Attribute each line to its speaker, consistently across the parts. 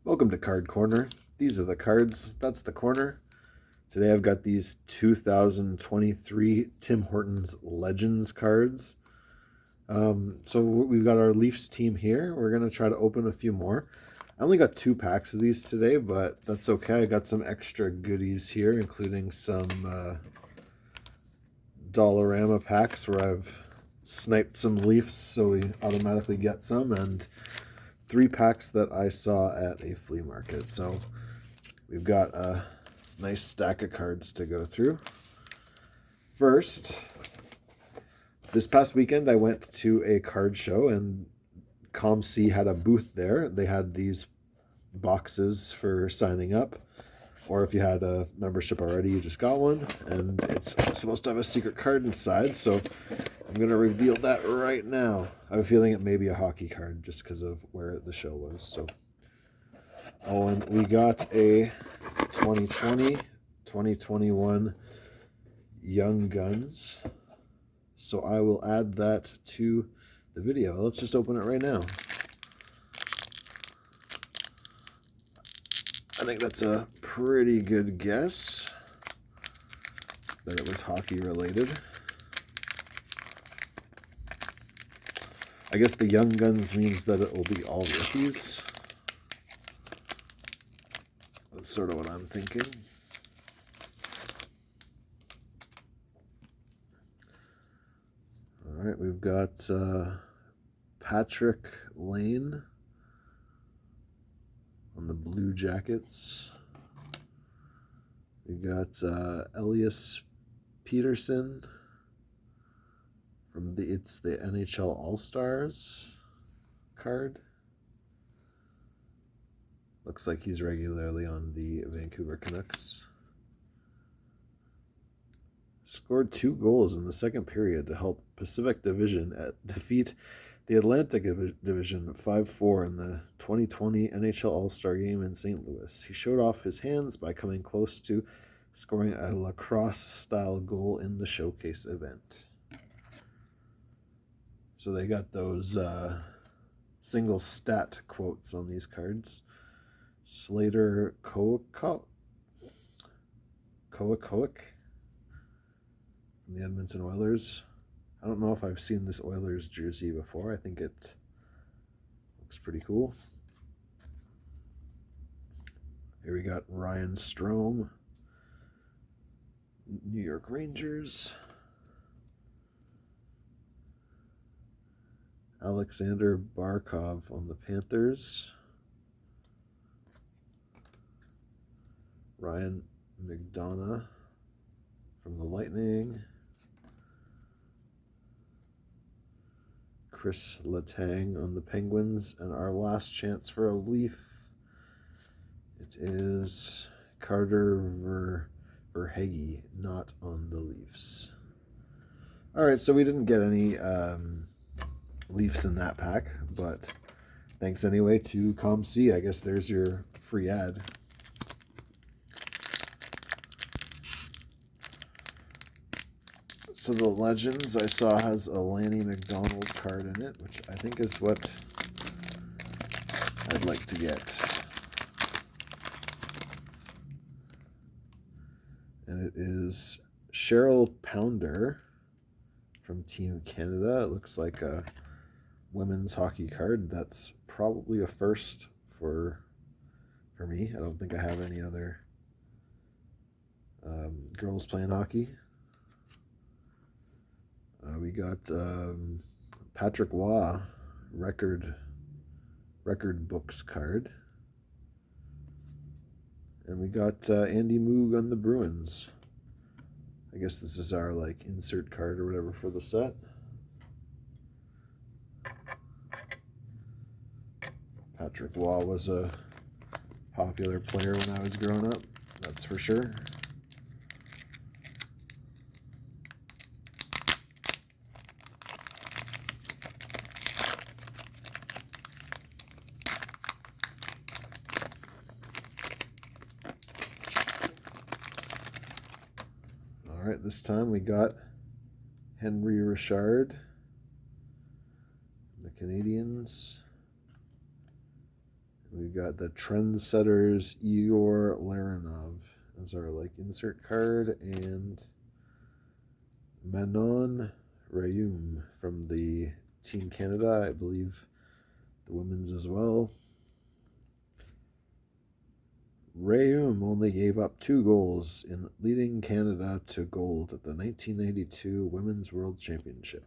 Speaker 1: Welcome to Card Corner. These are the cards. That's the corner. Today I've got these 2023 Tim Hortons Legends cards. So we've got our Leafs team here. We're going to try to open a few more. I only got 2 packs of these today, but that's okay. I got some extra goodies here, including some Dollarama packs where I've sniped some Leafs so we automatically get some, and 3 packs that I saw at a flea market. So we've got a nice stack of cards to go through. First, this past weekend I went to a card show and Comc had a booth there. They had these boxes for signing up, or if you had a membership already, you just got one, and it's supposed to have a secret card inside, so I'm going to reveal that right now. I have a feeling it may be a hockey card just because of where the show was. So, oh, and we got a 2020-2021 Young Guns. So I will add that to the video. Let's just open it right now. I think that's a pretty good guess that it was hockey related. I guess the Young Guns means that it will be all rookies. That's sort of what I'm thinking. All right, we've got Patrick Lane on the Blue Jackets. We got Elias Peterson from it's the NHL All-Stars card. Looks like he's regularly on the Vancouver Canucks. Scored 2 goals in the second period to help Pacific Division defeat the Atlantic Division 5-4 in the 2020 NHL All-Star Game in St. Louis. He showed off his hands by coming close to scoring a lacrosse-style goal in the showcase event. So they got those single stat quotes on these cards. Slater Kowakowick from the Edmonton Oilers. I don't know if I've seen this Oilers jersey before. I think it looks pretty cool. Here we got Ryan Strome, New York Rangers. Alexander Barkov on the Panthers. Ryan McDonough from the Lightning. Chris Letang on the Penguins. And our last chance for a Leaf, it is Carter Verhaeghe, not on the Leafs. All right, so we didn't get any Leafs in that pack, but thanks anyway to Comc. I guess there's your free ad. So the Legends I saw has a Lanny McDonald card in it, which I think is what I'd like to get. And it is Cheryl Pounder from Team Canada. It looks like a women's hockey card. That's probably a first for me. I don't think I have any other girls playing hockey. We got Patrick Waugh record books card. And we got Andy Moog on the Bruins. I guess this is our like insert card or whatever for the set. Patrick Waugh was a popular player when I was growing up, that's for sure. All right, this time we got Henry Richard, the Canadiens. We've got the Trendsetters Igor Larinov as our like insert card, and Manon Rayum from the Team Canada, I believe the women's as well. Rayum only gave up 2 goals in leading Canada to gold at the 1992 Women's World Championship.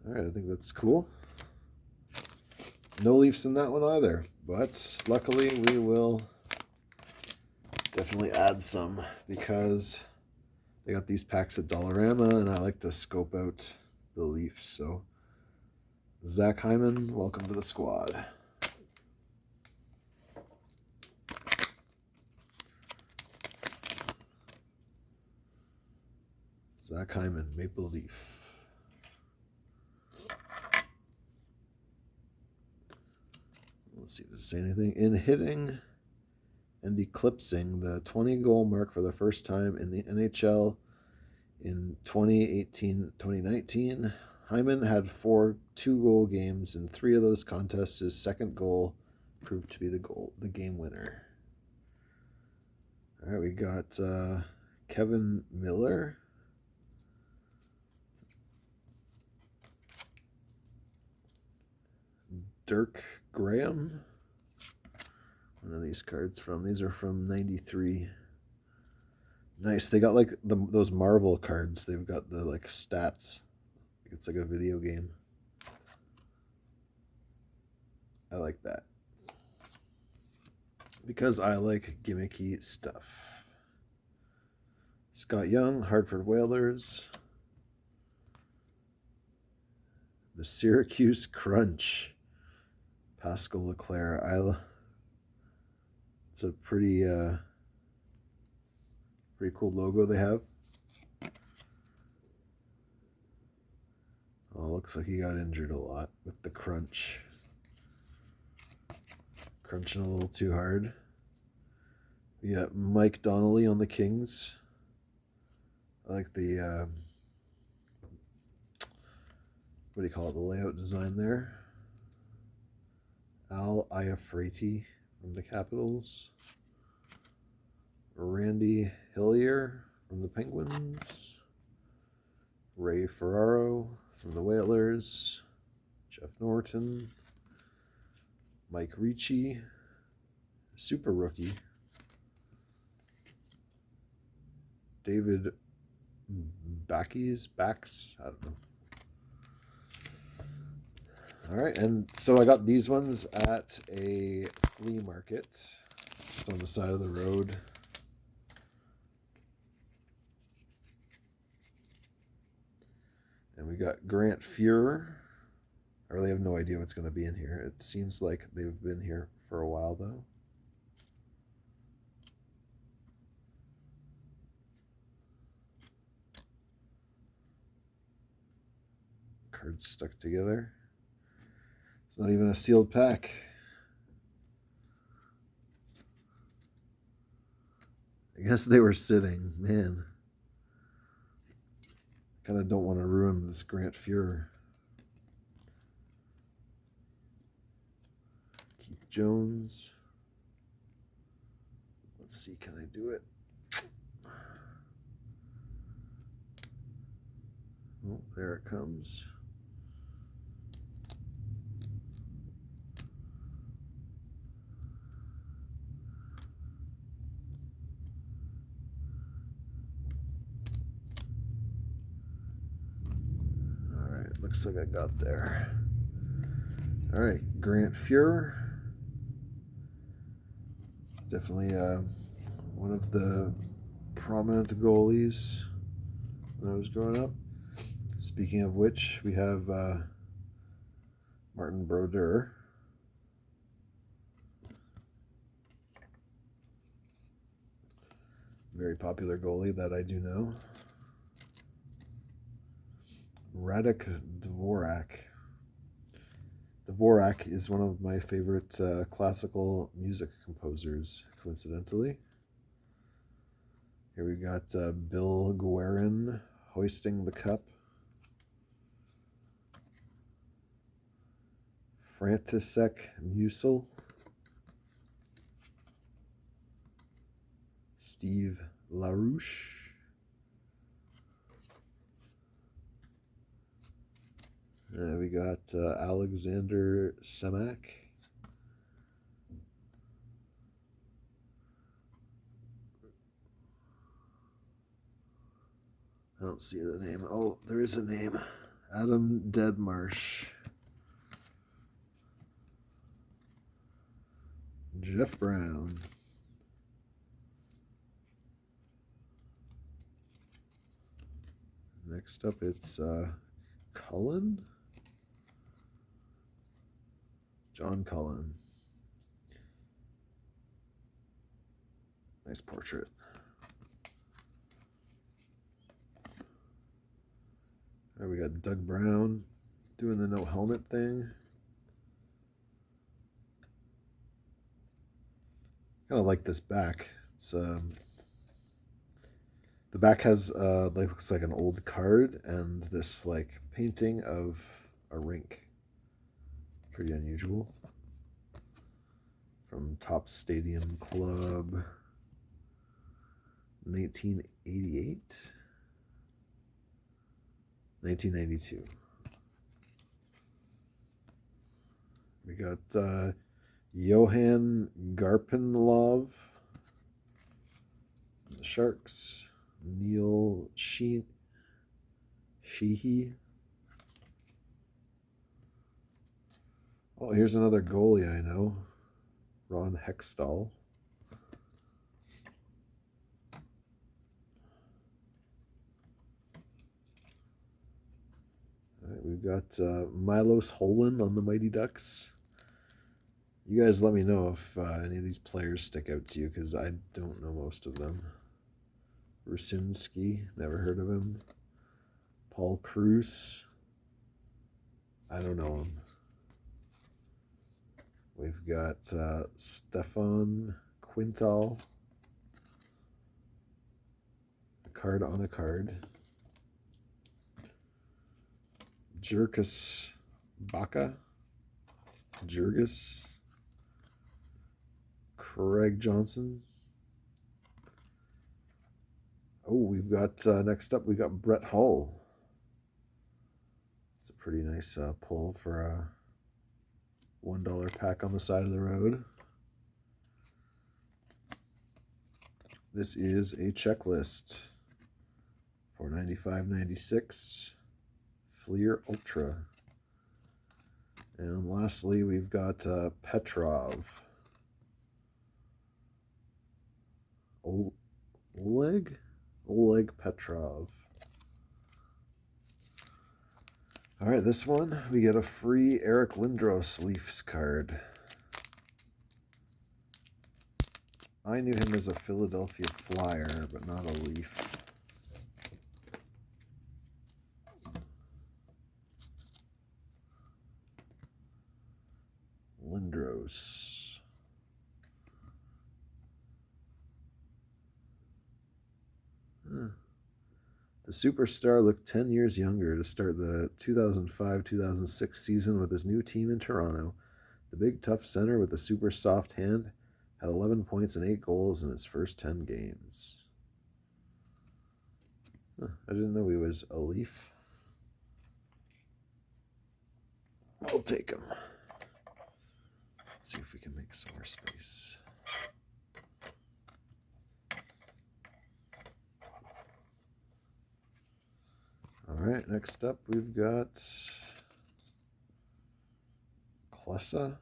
Speaker 1: All right, I think that's cool. No Leafs in that one either, but luckily we will definitely add some because they got these packs at Dollarama, and I like to scope out the Leafs. So, Zach Hyman, welcome to the squad. Zach Hyman, Maple Leaf. Let's see, does it say anything? In hitting and eclipsing the 20-goal mark for the first time in the NHL in 2018-2019, Hyman had 4 2-goal games. In 3 of those contests, his second goal proved to be the game winner. All right, we got Kevin Miller. Dirk Graham. One of these cards from, these are from 93. Nice. They got like those Marvel cards. They've got the like stats. It's like a video game. I like that because I like gimmicky stuff. Scott Young, Hartford Whalers. The Syracuse Crunch. Pascal Leclerc. It's a pretty cool logo they have. Oh, looks like he got injured a lot with the crunch. Crunching a little too hard. We got Mike Donnelly on the Kings. I like the what do you call it? The layout design there. Al Iafrate from the Capitals. Randy Hillier from the Penguins. Ray Ferraro from the Whalers. Jeff Norton. Mike Ricci. Super rookie. David Backs. I don't know. All right, and so I got these ones at a flea market just on the side of the road. And we got Grant Fuhrer. I really have no idea what's going to be in here. It seems like they've been here for a while, though. Cards stuck together. It's not even a sealed pack. I guess they were sitting. Man. Kind of don't want to ruin this Grant Fuhrer. Keith Jones. Let's see, can I do it? Oh, there it comes. Looks like I got there. All right, Grant Fuhrer. Definitely one of the prominent goalies when I was growing up. Speaking of which, we have Martin Brodeur. Very popular goalie that I do know. Radek Dvorak. Dvorak is one of my favorite classical music composers, coincidentally. Here we got Bill Guerin hoisting the cup. Frantisek Musil, Steve LaRouche, we got Alexander Semak, I don't see the name. Oh, there is a name. Adam Deadmarsh. Jeff Brown. Next up, it's Cullen. John Cullen. Nice portrait. All right, we got Doug Brown doing the no helmet thing. Kind of like this back. It's the back has looks like an old card and this like painting of a rink. Pretty unusual. From Top Stadium Club, 1988. 1992. We got Johan Garpenlov, the Sharks. Neil Sheehy. Oh, here's another goalie I know. Ron Hextall. All right, we've got Milos Holland on the Mighty Ducks. You guys let me know if any of these players stick out to you, because I don't know most of them. Rusinski, never heard of him. Paul Cruz, I don't know him. We've got Stefan Quintal. A card on a card. Jurgis Baca. Jurgis. Craig Johnson. Oh, we've got, next up, we got Brett Hull. It's a pretty nice pull for a $1 pack on the side of the road. This is a checklist for $95.96 Fleer Ultra. And lastly, we've got Petrov. Oleg Petrov. All right, this one, we get a free Eric Lindros Leafs card. I knew him as a Philadelphia Flyer, but not a Leaf. Lindros. The superstar looked 10 years younger to start the 2005-2006 season with his new team in Toronto. The big tough center with the super soft hand had 11 points and 8 goals in his first 10 games. I didn't know he was a Leaf. I'll take him. Let's see if we can make some more space. All right, next up we've got Klesa,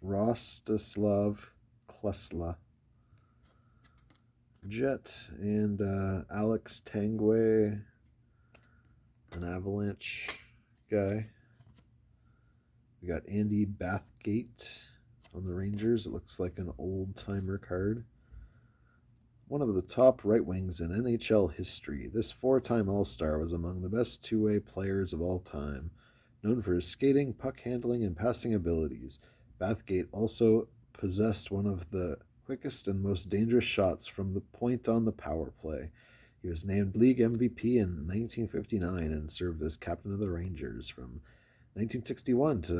Speaker 1: Rostislav Klesla, Jet, and Alex Tanguay, an Avalanche guy. We got Andy Bathgate on the Rangers. It looks like an old-timer card. One of the top right wings in NHL history, this 4-time All-Star was among the best two-way players of all time. Known for his skating, puck handling, and passing abilities, Bathgate also possessed one of the quickest and most dangerous shots from the point on the power play. He was named league MVP in 1959 and served as captain of the Rangers from 1961 to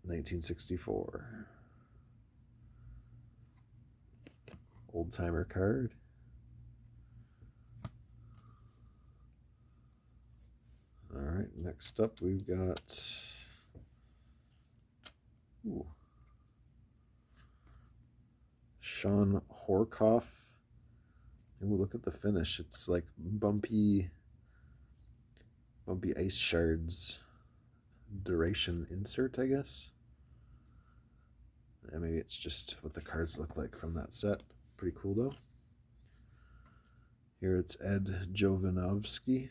Speaker 1: 1964. Old timer card. All right, next up we've got Sean Horkoff. Ooh, look at the finish. It's like bumpy ice shards. Duration insert, I guess. And maybe it's just what the cards look like from that set. Pretty cool though. Here it's Ed Jovanovski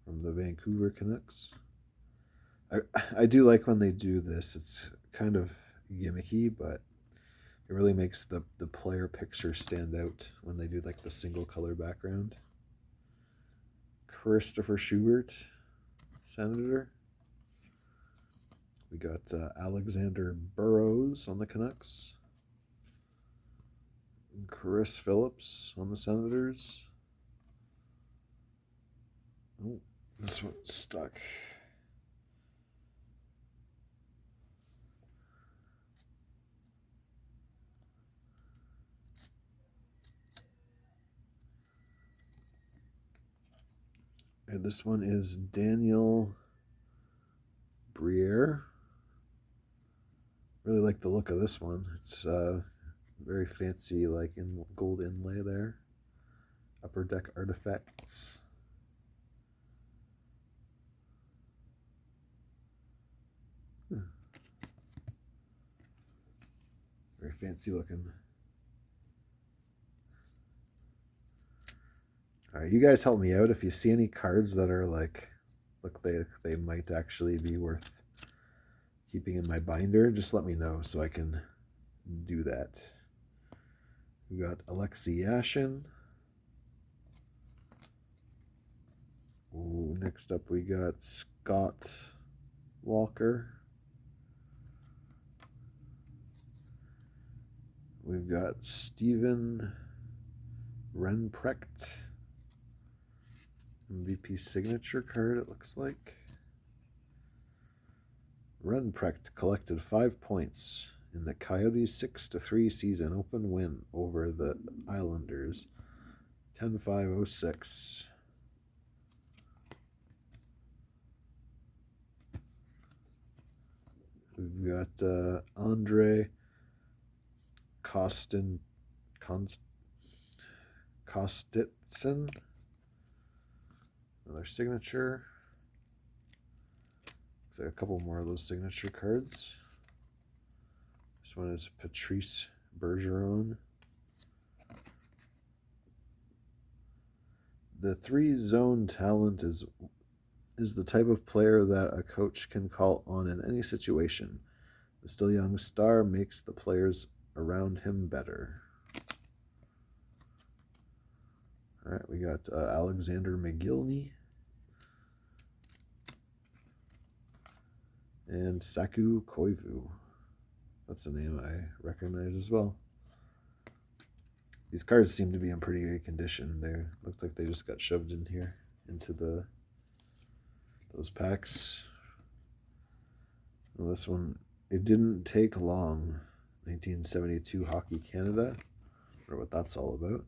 Speaker 1: from the Vancouver Canucks. I do like when they do this. It's kind of gimmicky, but it really makes the player picture stand out when they do like the single color background. Christopher Schubert, Senator. We got Alexander Burrows on the Canucks. Chris Phillips on the Senators. Oh, this one's stuck. And this one is Daniel Briere. Really like the look of this one. It's very fancy, like in gold inlay there. Upper Deck artifacts. Very fancy looking. All right, you guys help me out. If you see any cards that are like, look, they might actually be worth keeping in my binder, just let me know so I can do that. We got Alexei Yashin. Ooh, next up we got Scott Walker. We've got Steven Renprecht. MVP signature card, it looks like. Renprecht collected 5 points in the Coyotes' 6-3 season open win over the Islanders. 10-5-06. We've got Andre Kostitson. Another signature. Looks like a couple more of those signature cards. This one is Patrice Bergeron. The 3-zone talent is the type of player that a coach can call on in any situation. The still young star makes the players around him better. All right, we got Alexander McGillney and Saku Koivu. That's a name I recognize as well. These cards seem to be in pretty good condition. They look like they just got shoved in here into those packs. Well, this one, it didn't take long. 1972 Hockey Canada. I wonder what that's all about.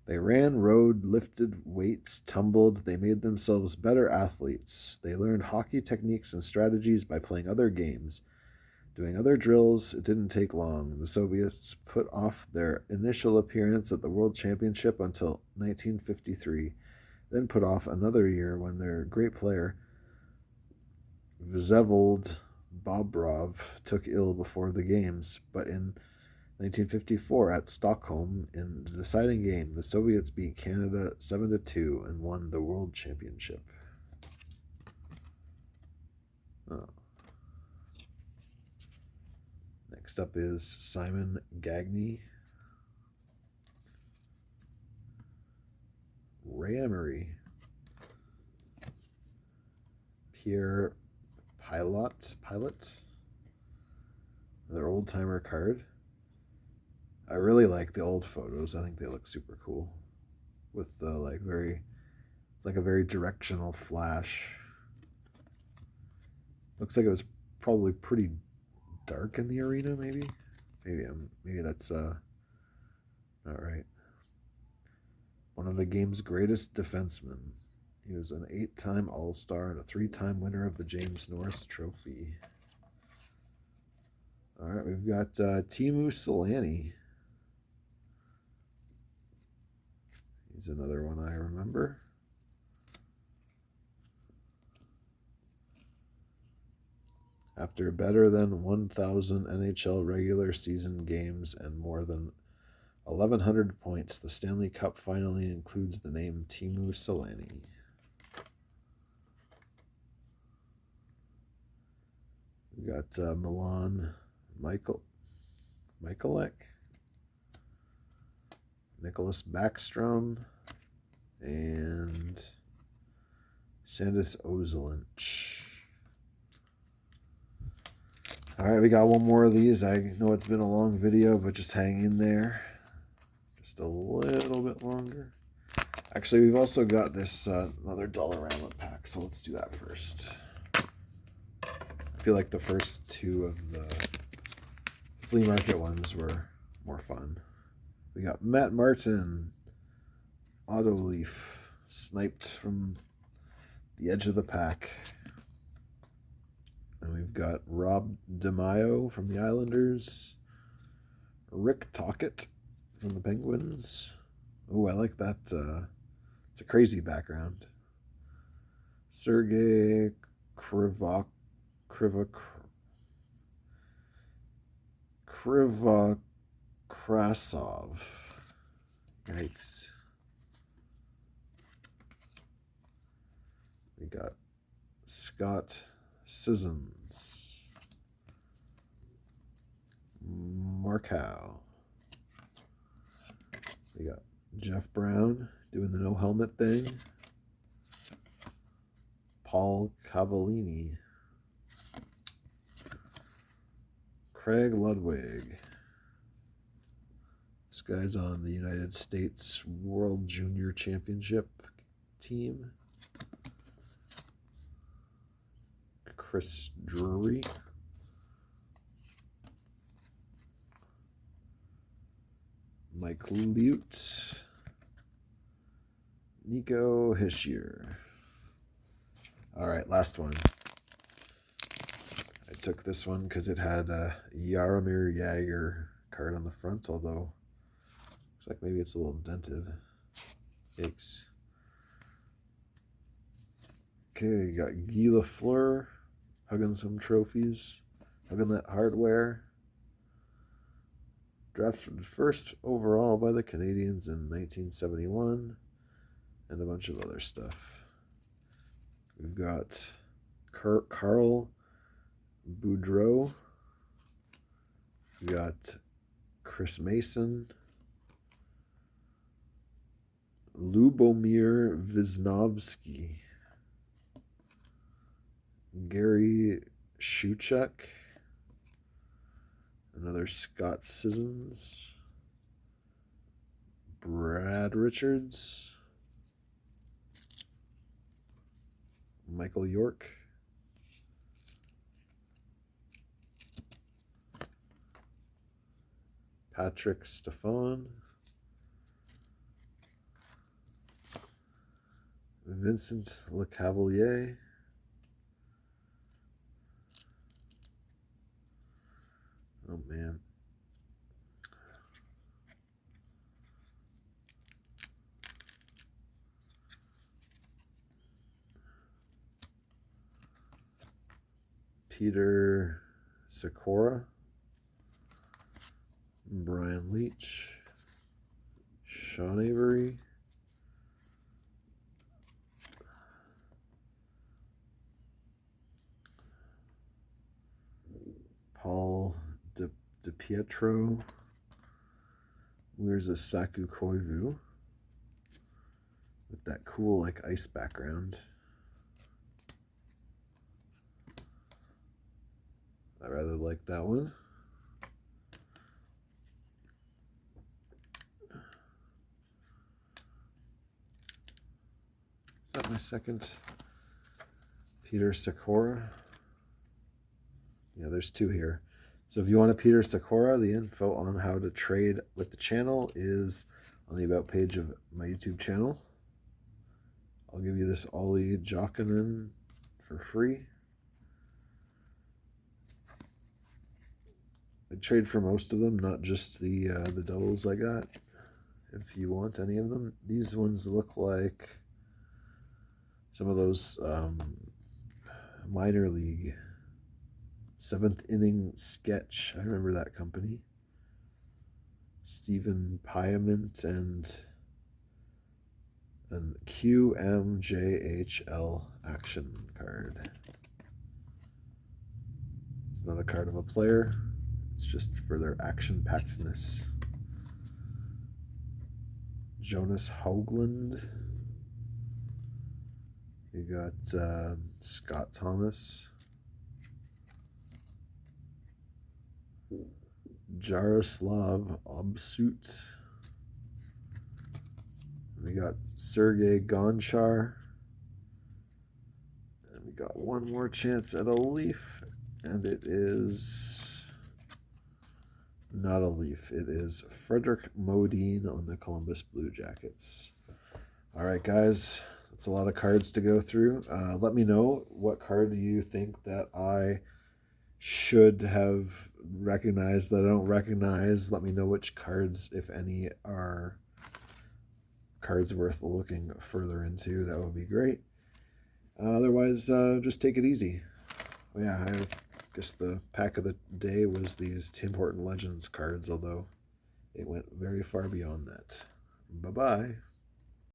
Speaker 1: They ran, rode, lifted weights, tumbled. They made themselves better athletes. They learned hockey techniques and strategies by playing other games. Doing other drills, it didn't take long. The Soviets put off their initial appearance at the World Championship until 1953, then put off another year when their great player, Vsevolod Bobrov, took ill before the games. But in 1954 at Stockholm, in the deciding game, the Soviets beat Canada 7-2 and won the World Championship. Oh. Next up is Simon Gagne. Ray Emery. Pierre Pilot. Their old-timer card. I really like the old photos. I think they look super cool. With the it's like a very directional flash. Looks like it was probably pretty dark in the arena, maybe. Maybe that's not right. One of the game's greatest defensemen. He was an 8-time All-Star and a 3-time winner of the James Norris Trophy. All right, we've got Teemu Selanne. He's another one I remember. After better than 1,000 NHL regular season games and more than 1,100 points, the Stanley Cup finally includes the name Teemu Selanne. We got Milan Michalek, Nicholas Backstrom, and Sandis Ozelinch. All right, we got one more of these. I know it's been a long video, but just hang in there. Just a little bit longer. Actually, we've also got this another Dollarama pack, so let's do that first. I feel like the first two of the flea market ones were more fun. We got Matt Martin, Auto Leaf, sniped from the edge of the pack. And we've got Rob DeMaio from the Islanders, Rick Tocchet from the Penguins. Oh, I like that. It's a crazy background. Sergei Krivokrasov. Yikes. We got Scott Sissons. Markow. We got Jeff Brown doing the no helmet thing. Paul Cavallini. Craig Ludwig. This guy's on the United States World Junior Championship team. Chris Drury. Mike Lute. Nico Hischier. All right, last one. I took this one because it had a Jaromir Jagr card on the front, although looks like maybe it's a little dented. Yikes. Okay, you got Guy Lafleur hugging some trophies, hugging that hardware. Drafted first overall by the Canadiens in 1971, and a bunch of other stuff. We've got Carl Boudreau. We got Chris Mason. Lubomir Wisnowski. Gary Shuchuk. Another Scott Sissons. Brad Richards. Michael York. Patrick Stefan. Vincent Lecavalier. Oh, man. Peter Sikora. Brian Leach. Sean Avery. Paul DiPietro. Where's a Saku Koivu with that cool like ice background. I rather like that one. Is that my second? Peter Sikora. Yeah, there's 2 here. So if you want a Peter Sakura, the info on how to trade with the channel is on the About page of my YouTube channel. I'll give you this Ollie Jokinen for free. I trade for most of them, not just the doubles I got. If you want any of them, these ones look like some of those minor league 7th inning sketch. I remember that company. Stephen Piament and an QMJHL action card. It's not a card of a player. It's just for their action-packedness. Jonas Hoagland. You got Scott Thomas. Jaroslav Obsut. We got Sergei Gonchar. And we got one more chance at a leaf. And it is not a leaf. It is Frederick Modine on the Columbus Blue Jackets. All right, guys. That's a lot of cards to go through. Let me know what card do you think that I should have recognized that I don't recognize. Let me know which cards, if any, are cards worth looking further into. That would be great. Otherwise, just take it easy. Well, yeah, I guess the pack of the day was these Hortons Legends cards, although it went very far beyond that. Bye-bye.